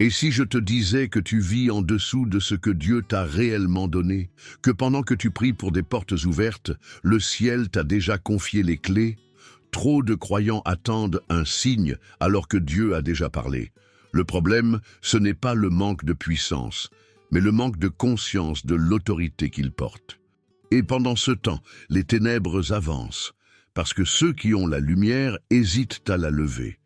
Et si je te disais que tu vis en dessous de ce que Dieu t'a réellement donné, que pendant que tu pries pour des portes ouvertes, le ciel t'a déjà confié les clés? Trop de croyants attendent un signe alors que Dieu a déjà parlé. Le problème, ce n'est pas le manque de puissance, mais le manque de conscience de l'autorité qu'ils portent. Et pendant ce temps, les ténèbres avancent, parce que ceux qui ont la lumière hésitent à la lever.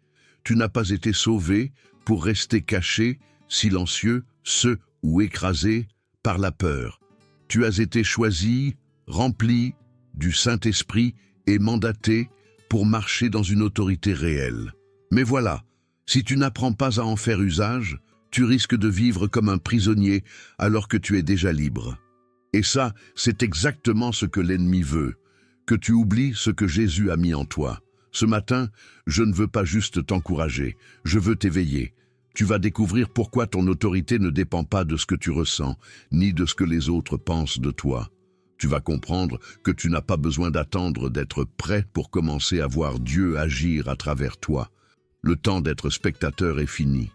Tu n'as pas été sauvé pour rester caché, silencieux, seul ou écrasé par la peur. Tu as été choisi, rempli du Saint-Esprit et mandaté pour marcher dans une autorité réelle. Mais voilà, si tu n'apprends pas à en faire usage, tu risques de vivre comme un prisonnier alors que tu es déjà libre. Et ça, c'est exactement ce que l'ennemi veut, que tu oublies ce que Jésus a mis en toi. Ce matin, je ne veux pas juste t'encourager, je veux t'éveiller. Tu vas découvrir pourquoi ton autorité ne dépend pas de ce que tu ressens, ni de ce que les autres pensent de toi. Tu vas comprendre que tu n'as pas besoin d'attendre d'être prêt pour commencer à voir Dieu agir à travers toi. Le temps d'être spectateur est fini.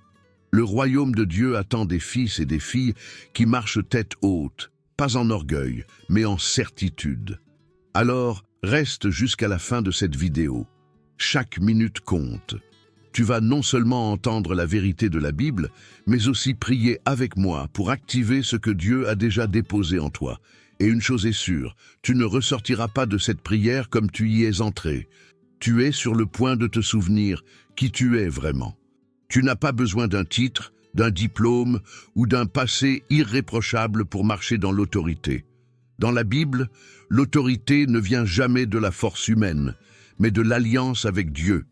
Le royaume de Dieu attend des fils et des filles qui marchent tête haute, pas en orgueil, mais en certitude. Alors, reste jusqu'à la fin de cette vidéo. Chaque minute compte. Tu vas non seulement entendre la vérité de la Bible, mais aussi prier avec moi pour activer ce que Dieu a déjà déposé en toi. Et une chose est sûre, tu ne ressortiras pas de cette prière comme tu y es entré. Tu es sur le point de te souvenir qui tu es vraiment. Tu n'as pas besoin d'un titre, d'un diplôme ou d'un passé irréprochable pour marcher dans l'autorité. Dans la Bible, l'autorité ne vient jamais de la force humaine, mais de l'alliance avec Dieu.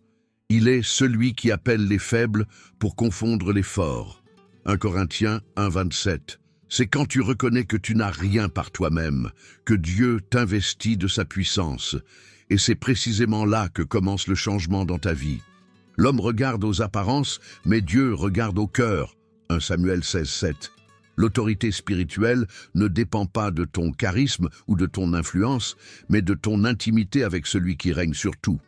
Il est celui qui appelle les faibles pour confondre les forts. 1 Corinthiens 1,27. C'est quand tu reconnais que tu n'as rien par toi-même, que Dieu t'investit de sa puissance. Et c'est précisément là que commence le changement dans ta vie. L'homme regarde aux apparences, mais Dieu regarde au cœur. 1 Samuel 16,7. L'autorité spirituelle ne dépend pas de ton charisme ou de ton influence, mais de ton intimité avec celui qui règne sur tout.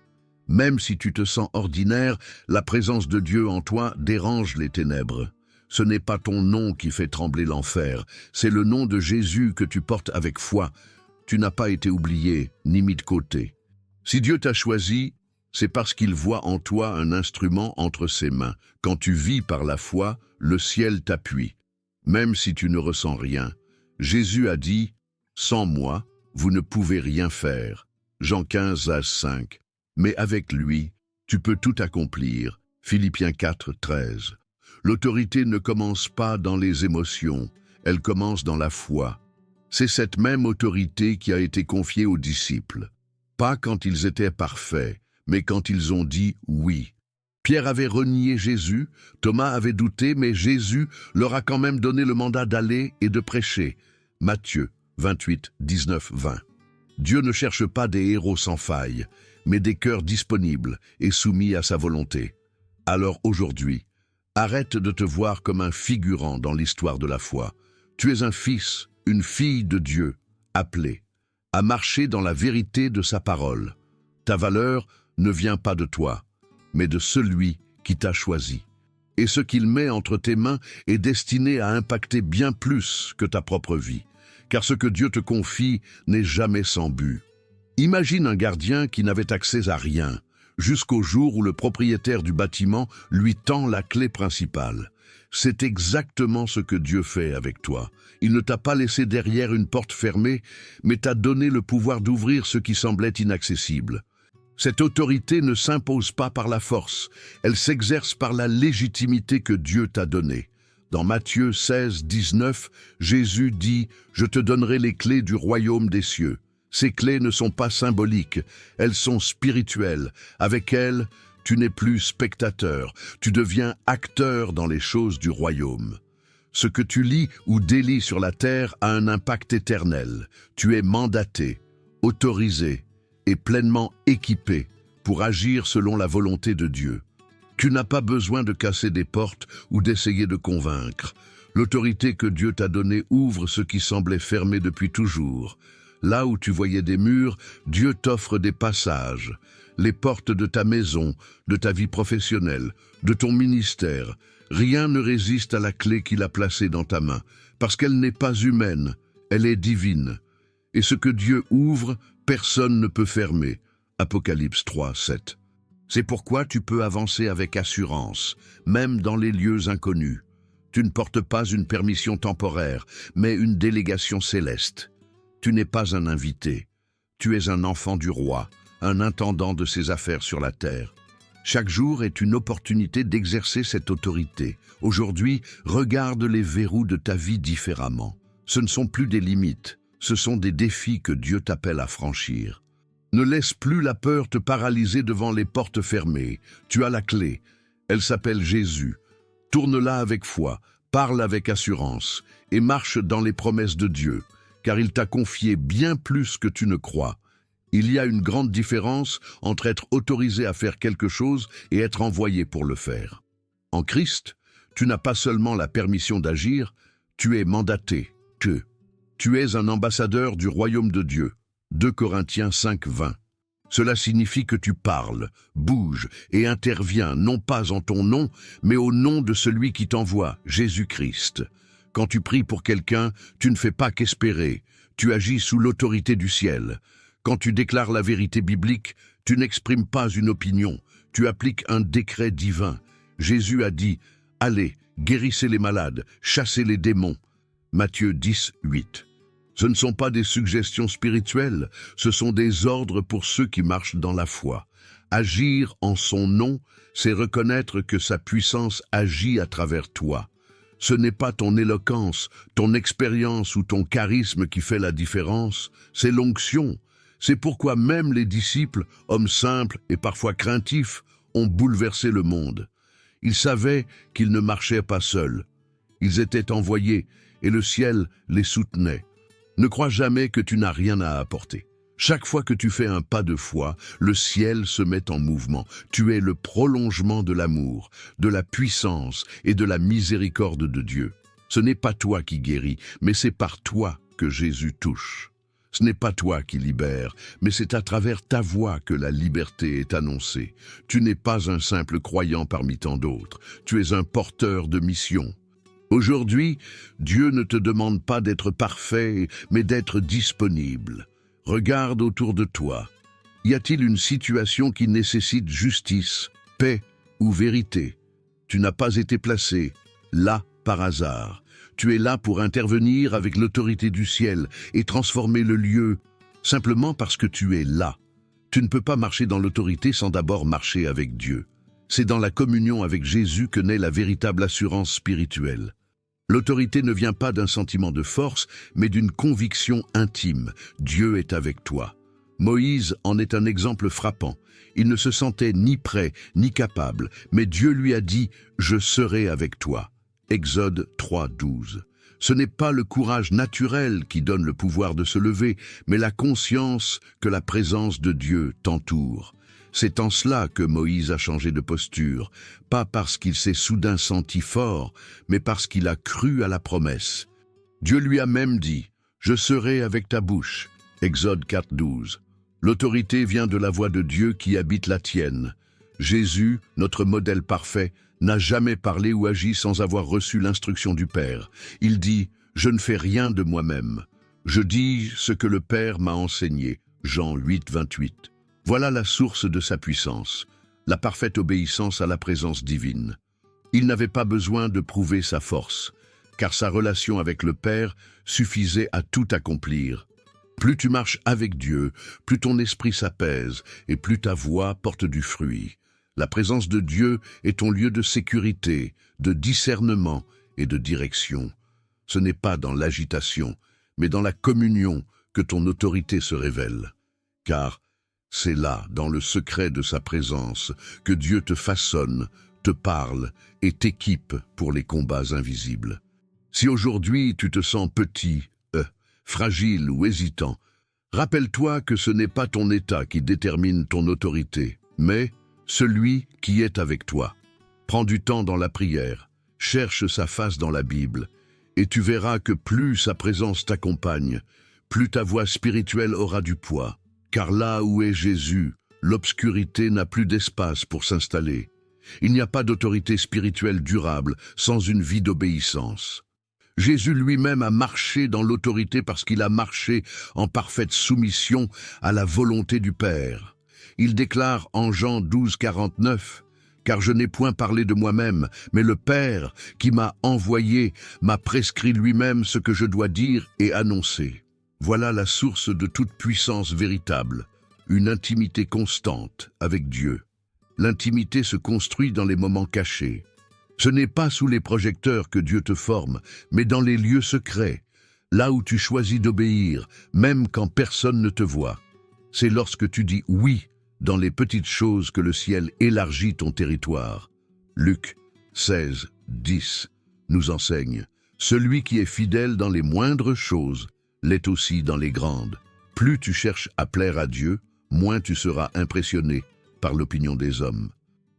Même si tu te sens ordinaire, la présence de Dieu en toi dérange les ténèbres. Ce n'est pas ton nom qui fait trembler l'enfer, c'est le nom de Jésus que tu portes avec foi. Tu n'as pas été oublié, ni mis de côté. Si Dieu t'a choisi, c'est parce qu'il voit en toi un instrument entre ses mains. Quand tu vis par la foi, le ciel t'appuie. Même si tu ne ressens rien, Jésus a dit « Sans moi, vous ne pouvez rien faire ». Jean 15,5. Mais avec lui, tu peux tout accomplir. Philippiens 4,13. L'autorité ne commence pas dans les émotions, elle commence dans la foi. C'est cette même autorité qui a été confiée aux disciples. Pas quand ils étaient parfaits, mais quand ils ont dit « oui ». Pierre avait renié Jésus, Thomas avait douté, mais Jésus leur a quand même donné le mandat d'aller et de prêcher. Matthieu 28, 19, 20. Dieu ne cherche pas des héros sans faille, mais des cœurs disponibles et soumis à sa volonté. Alors aujourd'hui, arrête de te voir comme un figurant dans l'histoire de la foi. Tu es un fils, une fille de Dieu, appelé à marcher dans la vérité de sa parole. Ta valeur ne vient pas de toi, mais de celui qui t'a choisi. Et ce qu'il met entre tes mains est destiné à impacter bien plus que ta propre vie, car ce que Dieu te confie n'est jamais sans but. Imagine un gardien qui n'avait accès à rien, jusqu'au jour où le propriétaire du bâtiment lui tend la clé principale. C'est exactement ce que Dieu fait avec toi. Il ne t'a pas laissé derrière une porte fermée, mais t'a donné le pouvoir d'ouvrir ce qui semblait inaccessible. Cette autorité ne s'impose pas par la force, elle s'exerce par la légitimité que Dieu t'a donnée. Dans Matthieu 16, 19, Jésus dit « Je te donnerai les clés du royaume des cieux ». Ces clés ne sont pas symboliques, elles sont spirituelles. Avec elles, tu n'es plus spectateur, tu deviens acteur dans les choses du royaume. Ce que tu lis ou délis sur la terre a un impact éternel. Tu es mandaté, autorisé et pleinement équipé pour agir selon la volonté de Dieu. Tu n'as pas besoin de casser des portes ou d'essayer de convaincre. L'autorité que Dieu t'a donnée ouvre ce qui semblait fermé depuis toujours. Là où tu voyais des murs, Dieu t'offre des passages. Les portes de ta maison, de ta vie professionnelle, de ton ministère, Rien ne résiste à la clé qu'il a placée dans ta main, parce qu'elle n'est pas humaine, elle est divine. Et ce que Dieu ouvre, personne ne peut fermer. Apocalypse 3, 7. C'est pourquoi tu peux avancer avec assurance, même dans les lieux inconnus. Tu ne portes pas une permission temporaire, mais une délégation céleste. Tu n'es pas un invité. Tu es un enfant du roi, un intendant de ses affaires sur la terre. Chaque jour est une opportunité d'exercer cette autorité. Aujourd'hui, regarde les verrous de ta vie différemment. Ce ne sont plus des limites, ce sont des défis que Dieu t'appelle à franchir. Ne laisse plus la peur te paralyser devant les portes fermées. Tu as la clé. Elle s'appelle Jésus. Tourne-la avec foi, parle avec assurance et marche dans les promesses de Dieu, car il t'a confié bien plus que tu ne crois. Il y a une grande différence entre être autorisé à faire quelque chose et être envoyé pour le faire. En Christ, tu n'as pas seulement la permission d'agir, tu es mandaté. Tu es un ambassadeur du royaume de Dieu. 2 Corinthiens 5, 20. Cela signifie que tu parles, bouges et interviens non pas en ton nom, mais au nom de celui qui t'envoie, Jésus-Christ. Quand tu pries pour quelqu'un, tu ne fais pas qu'espérer, tu agis sous l'autorité du ciel. Quand tu déclares la vérité biblique, tu n'exprimes pas une opinion, tu appliques un décret divin. Jésus a dit « Allez, guérissez les malades, chassez les démons ». Matthieu 10, 8. Ce ne sont pas des suggestions spirituelles, ce sont des ordres pour ceux qui marchent dans la foi. Agir en son nom, c'est reconnaître que sa puissance agit à travers toi. Ce n'est pas ton éloquence, ton expérience ou ton charisme qui fait la différence, c'est l'onction. C'est pourquoi même les disciples, hommes simples et parfois craintifs, ont bouleversé le monde. Ils savaient qu'ils ne marchaient pas seuls. Ils étaient envoyés et le ciel les soutenait. Ne crois jamais que tu n'as rien à apporter. Chaque fois que tu fais un pas de foi, le ciel se met en mouvement. Tu es le prolongement de l'amour, de la puissance et de la miséricorde de Dieu. Ce n'est pas toi qui guéris, mais c'est par toi que Jésus touche. Ce n'est pas toi qui libères, mais c'est à travers ta voix que la liberté est annoncée. Tu n'es pas un simple croyant parmi tant d'autres. Tu es un porteur de mission. Aujourd'hui, Dieu ne te demande pas d'être parfait, mais d'être disponible. Regarde autour de toi. Y a-t-il une situation qui nécessite justice, paix ou vérité? Tu n'as pas été placé là par hasard. Tu es là pour intervenir avec l'autorité du ciel et transformer le lieu simplement parce que tu es là. Tu ne peux pas marcher dans l'autorité sans d'abord marcher avec Dieu. C'est dans la communion avec Jésus que naît la véritable assurance spirituelle. L'autorité ne vient pas d'un sentiment de force, mais d'une conviction intime. Dieu est avec toi. Moïse en est un exemple frappant. Il ne se sentait ni prêt, ni capable, mais Dieu lui a dit « Je serai avec toi ». Exode 3, 12. Ce n'est pas le courage naturel qui donne le pouvoir de se lever, mais la conscience que la présence de Dieu t'entoure. C'est en cela que Moïse a changé de posture, pas parce qu'il s'est soudain senti fort, mais parce qu'il a cru à la promesse. Dieu lui a même dit « Je serai avec ta bouche ». Exode 4, 12. L'autorité vient de la voix de Dieu qui habite la tienne. Jésus, notre modèle parfait, n'a jamais parlé ou agi sans avoir reçu l'instruction du Père. Il dit « Je ne fais rien de moi-même. Je dis ce que le Père m'a enseigné ». Jean 8, 28. Voilà la source de sa puissance, la parfaite obéissance à la présence divine. Il n'avait pas besoin de prouver sa force, car sa relation avec le Père suffisait à tout accomplir. Plus tu marches avec Dieu, plus ton esprit s'apaise et plus ta voix porte du fruit. La présence de Dieu est ton lieu de sécurité, de discernement et de direction. Ce n'est pas dans l'agitation, mais dans la communion que ton autorité se révèle. Car c'est là, dans le secret de sa présence, que Dieu te façonne, te parle et t'équipe pour les combats invisibles. Si aujourd'hui tu te sens petit, fragile ou hésitant, rappelle-toi que ce n'est pas ton état qui détermine ton autorité, mais celui qui est avec toi. Prends du temps dans la prière, cherche sa face dans la Bible, et tu verras que plus sa présence t'accompagne, plus ta voix spirituelle aura du poids. Car là où est Jésus, l'obscurité n'a plus d'espace pour s'installer. Il n'y a pas d'autorité spirituelle durable sans une vie d'obéissance. Jésus lui-même a marché dans l'autorité parce qu'il a marché en parfaite soumission à la volonté du Père. Il déclare en Jean 12, 49, « Car je n'ai point parlé de moi-même, mais le Père qui m'a envoyé m'a prescrit lui-même ce que je dois dire et annoncer. » Voilà la source de toute puissance véritable, une intimité constante avec Dieu. L'intimité se construit dans les moments cachés. Ce n'est pas sous les projecteurs que Dieu te forme, mais dans les lieux secrets, là où tu choisis d'obéir, même quand personne ne te voit. C'est lorsque tu dis oui dans les petites choses que le ciel élargit ton territoire. Luc 16, 10 nous enseigne « Celui qui est fidèle dans les moindres choses l'est aussi dans les grandes. » Plus tu cherches à plaire à Dieu, moins tu seras impressionné par l'opinion des hommes.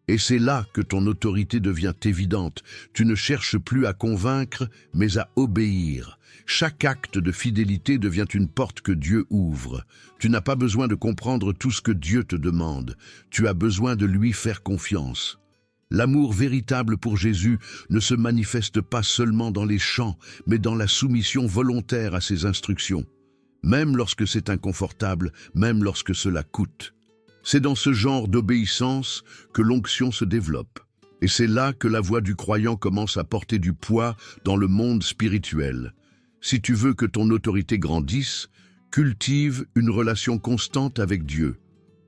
Et c'est là que ton autorité devient évidente. Tu ne cherches plus à convaincre, mais à obéir. Chaque acte de fidélité devient une porte que Dieu ouvre. Tu n'as pas besoin de comprendre tout ce que Dieu te demande. Tu as besoin de lui faire confiance. L'amour véritable pour Jésus ne se manifeste pas seulement dans les chants, mais dans la soumission volontaire à ses instructions. Même lorsque c'est inconfortable, même lorsque cela coûte. C'est dans ce genre d'obéissance que l'onction se développe. Et c'est là que la voix du croyant commence à porter du poids dans le monde spirituel. Si tu veux que ton autorité grandisse, cultive une relation constante avec Dieu.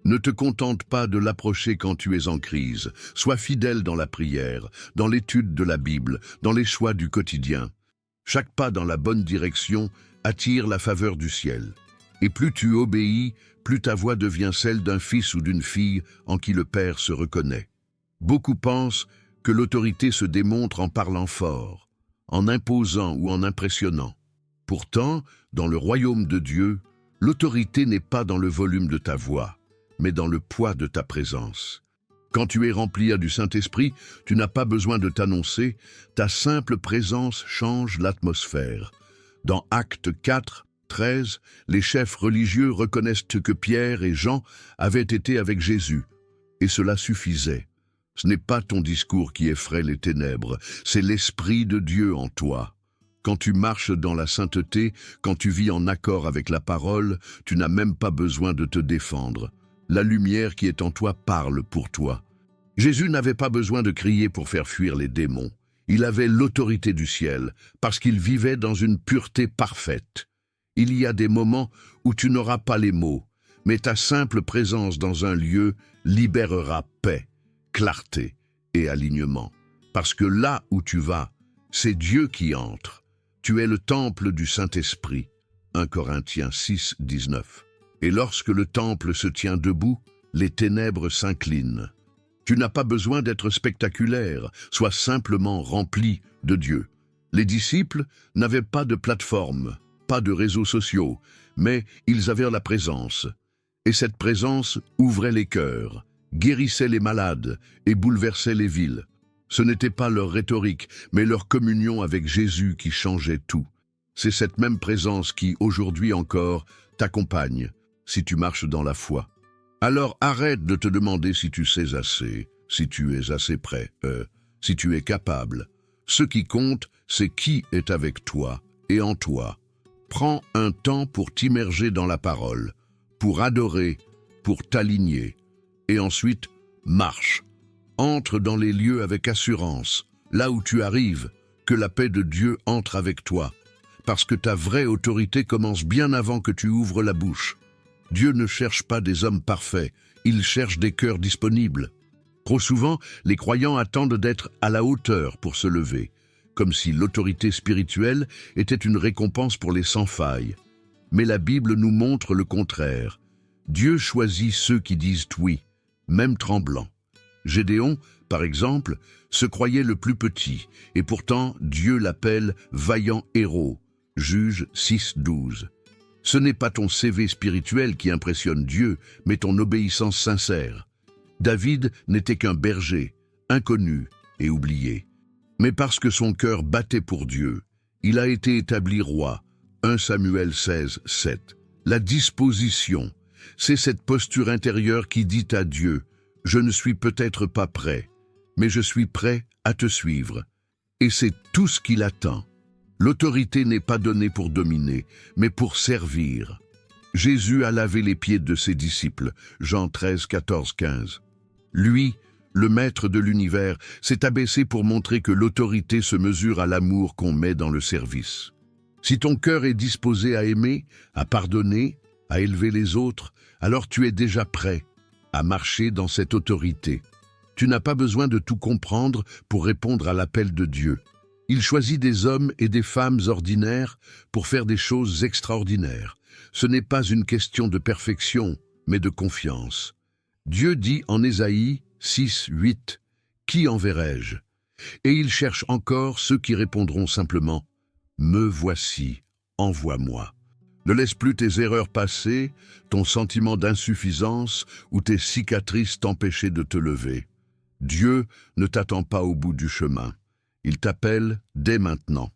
Ne te contente pas de l'approcher quand tu es en crise. Sois fidèle dans la prière, dans l'étude de la Bible, dans les choix du quotidien. Chaque pas dans la bonne direction attire la faveur du ciel. Et plus tu obéis, plus ta voix devient celle d'un fils ou d'une fille en qui le Père se reconnaît. Beaucoup pensent que l'autorité se démontre en parlant fort, en imposant ou en impressionnant. Pourtant, dans le royaume de Dieu, l'autorité n'est pas dans le volume de ta voix, mais dans le poids de ta présence. Quand tu es rempli du Saint-Esprit, tu n'as pas besoin de t'annoncer, ta simple présence change l'atmosphère. Dans Actes 4, 13, les chefs religieux reconnaissent que Pierre et Jean avaient été avec Jésus, et cela suffisait. Ce n'est pas ton discours qui effraie les ténèbres, c'est l'Esprit de Dieu en toi. Quand tu marches dans la sainteté, quand tu vis en accord avec la parole, tu n'as même pas besoin de te défendre. La lumière qui est en toi parle pour toi. Jésus n'avait pas besoin de crier pour faire fuir les démons. Il avait l'autorité du ciel, parce qu'il vivait dans une pureté parfaite. Il y a des moments où tu n'auras pas les mots, mais ta simple présence dans un lieu libérera paix, clarté et alignement. Parce que là où tu vas, c'est Dieu qui entre. Tu es le temple du Saint-Esprit. 1 Corinthiens 6, 19. Et lorsque le temple se tient debout, les ténèbres s'inclinent. Tu n'as pas besoin d'être spectaculaire, sois simplement rempli de Dieu. Les disciples n'avaient pas de plateforme, pas de réseaux sociaux, mais ils avaient la présence. Et cette présence ouvrait les cœurs, guérissait les malades et bouleversait les villes. Ce n'était pas leur rhétorique, mais leur communion avec Jésus qui changeait tout. C'est cette même présence qui, aujourd'hui encore, t'accompagne, si tu marches dans la foi. Alors arrête de te demander si tu sais assez, si tu es assez prêt, si tu es capable. Ce qui compte, c'est qui est avec toi et en toi. Prends un temps pour t'immerger dans la parole, pour adorer, pour t'aligner. Et ensuite, marche. Entre dans les lieux avec assurance, là où tu arrives, que la paix de Dieu entre avec toi. Parce que ta vraie autorité commence bien avant que tu ouvres la bouche. Dieu ne cherche pas des hommes parfaits, il cherche des cœurs disponibles. Trop souvent, les croyants attendent d'être à la hauteur pour se lever, comme si l'autorité spirituelle était une récompense pour les sans failles. Mais la Bible nous montre le contraire. Dieu choisit ceux qui disent oui, même tremblants. Gédéon, par exemple, se croyait le plus petit, et pourtant Dieu l'appelle vaillant héros. Juges 6, 12. Ce n'est pas ton CV spirituel qui impressionne Dieu, mais ton obéissance sincère. David n'était qu'un berger, inconnu et oublié. Mais parce que son cœur battait pour Dieu, il a été établi roi. 1 Samuel 16, 7. La disposition, c'est cette posture intérieure qui dit à Dieu « Je ne suis peut-être pas prêt, mais je suis prêt à te suivre. Et c'est tout ce qu'il attend. L'autorité n'est pas donnée pour dominer, mais pour servir. Jésus a lavé les pieds de ses disciples, Jean 13, 14, 15. Lui, le maître de l'univers, s'est abaissé pour montrer que l'autorité se mesure à l'amour qu'on met dans le service. Si ton cœur est disposé à aimer, à pardonner, à élever les autres, alors tu es déjà prêt à marcher dans cette autorité. Tu n'as pas besoin de tout comprendre pour répondre à l'appel de Dieu. Il choisit des hommes et des femmes ordinaires pour faire des choses extraordinaires. Ce n'est pas une question de perfection, mais de confiance. Dieu dit en Ésaïe 6, 8, « Qui enverrai-je » Et il cherche encore ceux qui répondront simplement « Me voici, envoie-moi ». Ne laisse plus tes erreurs passées, ton sentiment d'insuffisance ou tes cicatrices t'empêcher de te lever. Dieu ne t'attend pas au bout du chemin. Il t'appelle dès maintenant.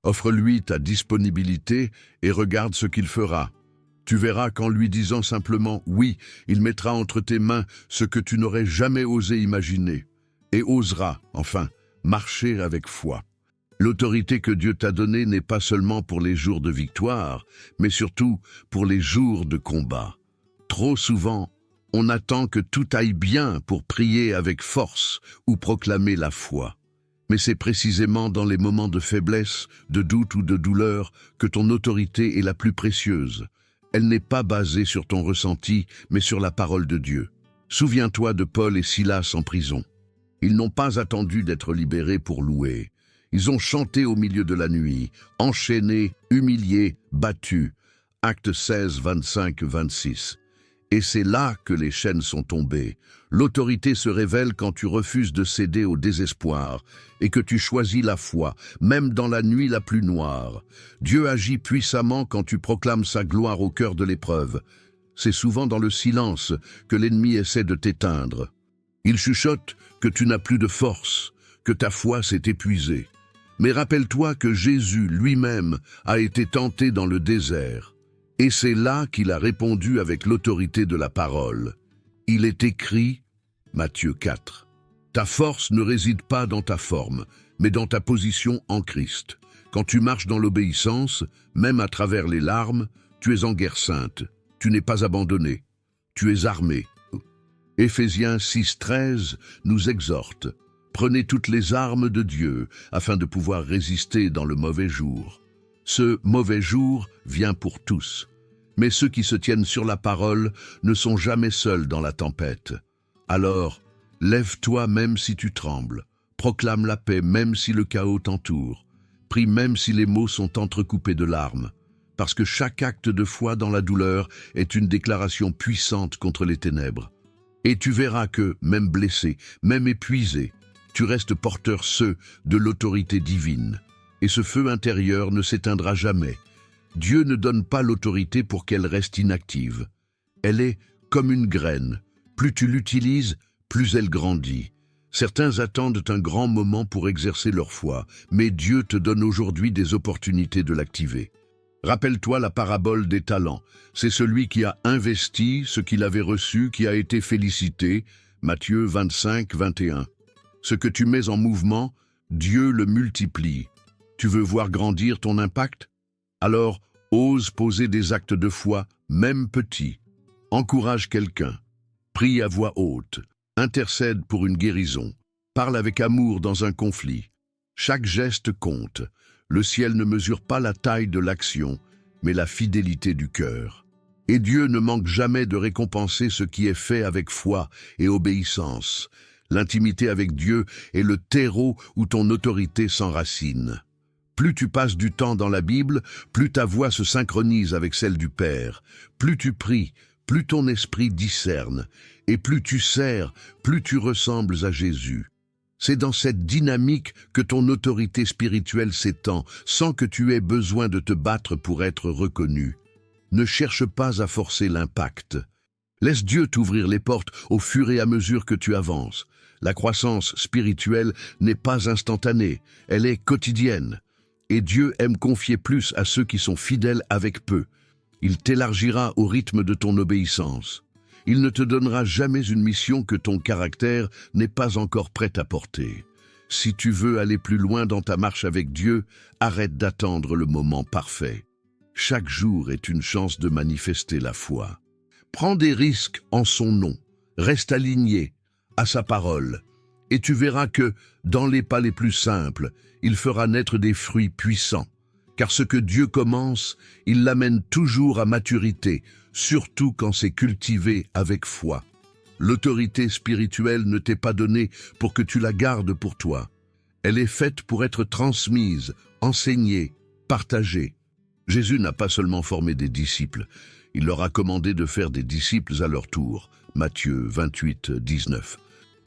Offre-lui ta disponibilité et regarde ce qu'il fera. Tu verras qu'en lui disant simplement « oui », il mettra entre tes mains ce que tu n'aurais jamais osé imaginer et osera, enfin, marcher avec foi. L'autorité que Dieu t'a donnée n'est pas seulement pour les jours de victoire, mais surtout pour les jours de combat. Trop souvent, on attend que tout aille bien pour prier avec force ou proclamer la foi. Mais c'est précisément dans les moments de faiblesse, de doute ou de douleur que ton autorité est la plus précieuse. Elle n'est pas basée sur ton ressenti, mais sur la parole de Dieu. Souviens-toi de Paul et Silas en prison. Ils n'ont pas attendu d'être libérés pour louer. Ils ont chanté au milieu de la nuit, enchaînés, humiliés, battus. Actes 16, 25, 26. Et c'est là que les chaînes sont tombées. L'autorité se révèle quand tu refuses de céder au désespoir et que tu choisis la foi, même dans la nuit la plus noire. Dieu agit puissamment quand tu proclames sa gloire au cœur de l'épreuve. C'est souvent dans le silence que l'ennemi essaie de t'éteindre. Il chuchote que tu n'as plus de force, que ta foi s'est épuisée. Mais rappelle-toi que Jésus lui-même a été tenté dans le désert. Et c'est là qu'il a répondu avec l'autorité de la parole. Il est écrit, Matthieu 4, « Ta force ne réside pas dans ta forme, mais dans ta position en Christ. Quand tu marches dans l'obéissance, même à travers les larmes, tu es en guerre sainte. Tu n'es pas abandonné. Tu es armé. » Éphésiens 6, 13 nous exhorte. Prenez toutes les armes de Dieu afin de pouvoir résister dans le mauvais jour. Ce mauvais jour vient pour tous. Mais ceux qui se tiennent sur la parole ne sont jamais seuls dans la tempête. Alors, lève-toi même si tu trembles. Proclame la paix même si le chaos t'entoure. Prie même si les mots sont entrecoupés de larmes. Parce que chaque acte de foi dans la douleur est une déclaration puissante contre les ténèbres. Et tu verras que, même blessé, même épuisé, tu restes porteur de l'autorité divine. Et ce feu intérieur ne s'éteindra jamais. Dieu ne donne pas l'autorité pour qu'elle reste inactive. Elle est comme une graine. Plus tu l'utilises, plus elle grandit. Certains attendent un grand moment pour exercer leur foi, mais Dieu te donne aujourd'hui des opportunités de l'activer. Rappelle-toi la parabole des talents. C'est celui qui a investi ce qu'il avait reçu qui a été félicité. Matthieu 25, 21. Ce que tu mets en mouvement, Dieu le multiplie. Tu veux voir grandir ton impact? Alors, ose poser des actes de foi, même petits. Encourage quelqu'un. Prie à voix haute. Intercède pour une guérison. Parle avec amour dans un conflit. Chaque geste compte. Le ciel ne mesure pas la taille de l'action, mais la fidélité du cœur. Et Dieu ne manque jamais de récompenser ce qui est fait avec foi et obéissance. L'intimité avec Dieu est le terreau où ton autorité s'enracine. Plus tu passes du temps dans la Bible, plus ta voix se synchronise avec celle du Père. Plus tu pries, plus ton esprit discerne. Et plus tu sers, plus tu ressembles à Jésus. C'est dans cette dynamique que ton autorité spirituelle s'étend, sans que tu aies besoin de te battre pour être reconnu. Ne cherche pas à forcer l'impact. Laisse Dieu t'ouvrir les portes au fur et à mesure que tu avances. La croissance spirituelle n'est pas instantanée, elle est quotidienne. Et Dieu aime confier plus à ceux qui sont fidèles avec peu. Il t'élargira au rythme de ton obéissance. Il ne te donnera jamais une mission que ton caractère n'est pas encore prêt à porter. Si tu veux aller plus loin dans ta marche avec Dieu, arrête d'attendre le moment parfait. Chaque jour est une chance de manifester la foi. Prends des risques en son nom. Reste aligné à sa parole. Et tu verras que, dans les pas les plus simples, il fera naître des fruits puissants. Car ce que Dieu commence, il l'amène toujours à maturité, surtout quand c'est cultivé avec foi. L'autorité spirituelle ne t'est pas donnée pour que tu la gardes pour toi. Elle est faite pour être transmise, enseignée, partagée. Jésus n'a pas seulement formé des disciples, il leur a commandé de faire des disciples à leur tour. Matthieu 28, 19.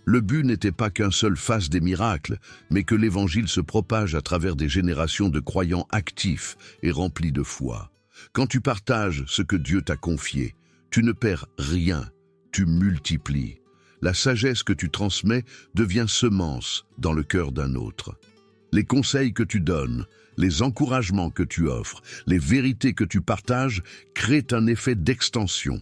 Le but n'était pas qu'un seul fasse des miracles, mais que l'Évangile se propage à travers des générations de croyants actifs et remplis de foi. Quand tu partages ce que Dieu t'a confié, tu ne perds rien, tu multiplies. La sagesse que tu transmets devient semence dans le cœur d'un autre. Les conseils que tu donnes, les encouragements que tu offres, les vérités que tu partages créent un effet d'extension.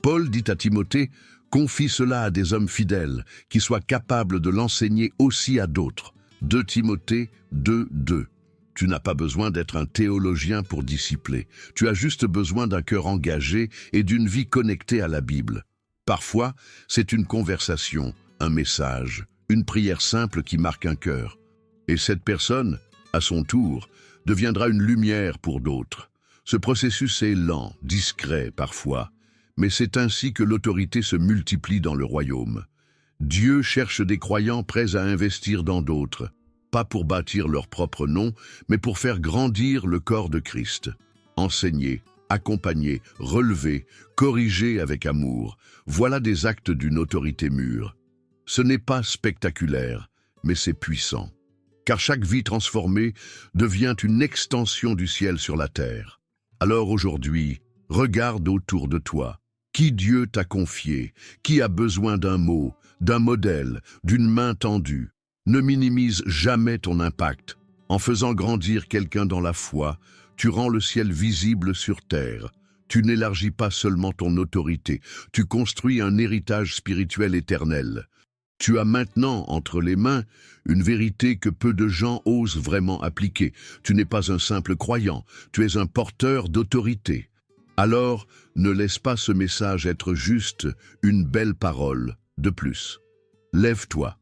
Paul dit à Timothée: confie cela à des hommes fidèles, qui soient capables de l'enseigner aussi à d'autres. 2 Timothée 2, 2. Tu n'as pas besoin d'être un théologien pour discipler. Tu as juste besoin d'un cœur engagé et d'une vie connectée à la Bible. Parfois, c'est une conversation, un message, une prière simple qui marque un cœur. Et cette personne, à son tour, deviendra une lumière pour d'autres. Ce processus est lent, discret parfois, mais c'est ainsi que l'autorité se multiplie dans le royaume. Dieu cherche des croyants prêts à investir dans d'autres, pas pour bâtir leur propre nom, mais pour faire grandir le corps de Christ. Enseigner, accompagner, relever, corriger avec amour, voilà des actes d'une autorité mûre. Ce n'est pas spectaculaire, mais c'est puissant. Car chaque vie transformée devient une extension du ciel sur la terre. Alors aujourd'hui, regarde autour de toi. Qui Dieu t'a confié? Qui a besoin d'un mot, d'un modèle, d'une main tendue? Ne minimise jamais ton impact. En faisant grandir quelqu'un dans la foi, tu rends le ciel visible sur terre. Tu n'élargis pas seulement ton autorité, tu construis un héritage spirituel éternel. Tu as maintenant entre les mains une vérité que peu de gens osent vraiment appliquer. Tu n'es pas un simple croyant, tu es un porteur d'autorité. Alors, ne laisse pas ce message être juste une belle parole de plus. Lève-toi,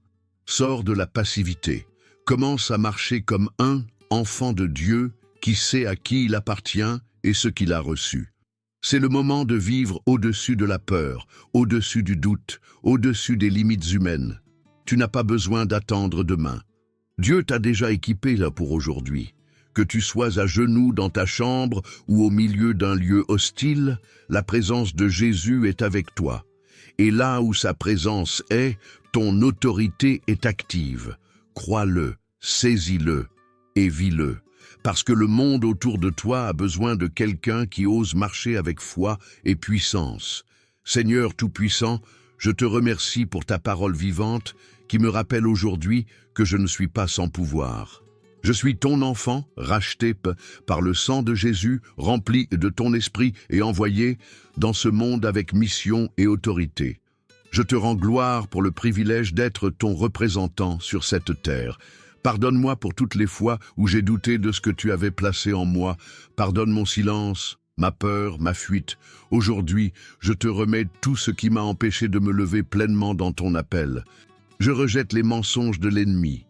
sors de la passivité, commence à marcher comme un enfant de Dieu qui sait à qui il appartient et ce qu'il a reçu. C'est le moment de vivre au-dessus de la peur, au-dessus du doute, au-dessus des limites humaines. Tu n'as pas besoin d'attendre demain. Dieu t'a déjà équipé là pour aujourd'hui. Que tu sois à genoux dans ta chambre ou au milieu d'un lieu hostile, la présence de Jésus est avec toi. Et là où sa présence est, ton autorité est active. Crois-le, saisis-le et vis-le. Parce que le monde autour de toi a besoin de quelqu'un qui ose marcher avec foi et puissance. Seigneur Tout-Puissant, je te remercie pour ta parole vivante qui me rappelle aujourd'hui que je ne suis pas sans pouvoir. Je suis ton enfant, racheté par le sang de Jésus, rempli de ton esprit et envoyé dans ce monde avec mission et autorité. Je te rends gloire pour le privilège d'être ton représentant sur cette terre. Pardonne-moi pour toutes les fois où j'ai douté de ce que tu avais placé en moi. Pardonne mon silence, ma peur, ma fuite. Aujourd'hui, je te remets tout ce qui m'a empêché de me lever pleinement dans ton appel. Je rejette les mensonges de l'ennemi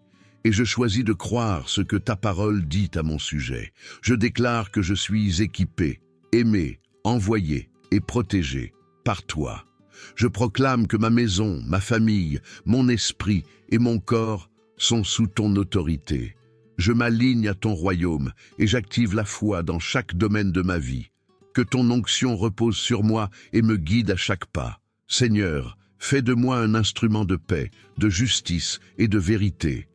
et je choisis de croire ce que ta parole dit à mon sujet. Je déclare que je suis équipé, aimé, envoyé et protégé par toi. Je proclame que ma maison, ma famille, mon esprit et mon corps sont sous ton autorité. Je m'aligne à ton royaume et j'active la foi dans chaque domaine de ma vie. Que ton onction repose sur moi et me guide à chaque pas. Seigneur, fais de moi un instrument de paix, de justice et de vérité.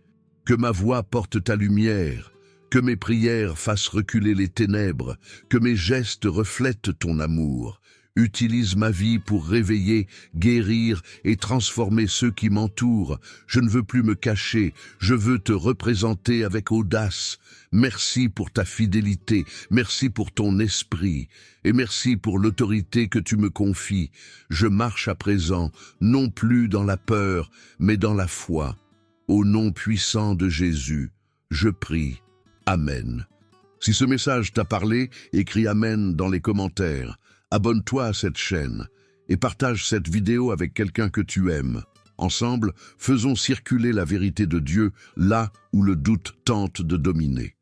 Que ma voix porte ta lumière, que mes prières fassent reculer les ténèbres, que mes gestes reflètent ton amour. Utilise ma vie pour réveiller, guérir et transformer ceux qui m'entourent. Je ne veux plus me cacher, je veux te représenter avec audace. Merci pour ta fidélité, merci pour ton esprit, et merci pour l'autorité que tu me confies. Je marche à présent, non plus dans la peur, mais dans la foi. Au nom puissant de Jésus, je prie. Amen. Si ce message t'a parlé, écris Amen dans les commentaires. Abonne-toi à cette chaîne et partage cette vidéo avec quelqu'un que tu aimes. Ensemble, faisons circuler la vérité de Dieu là où le doute tente de dominer.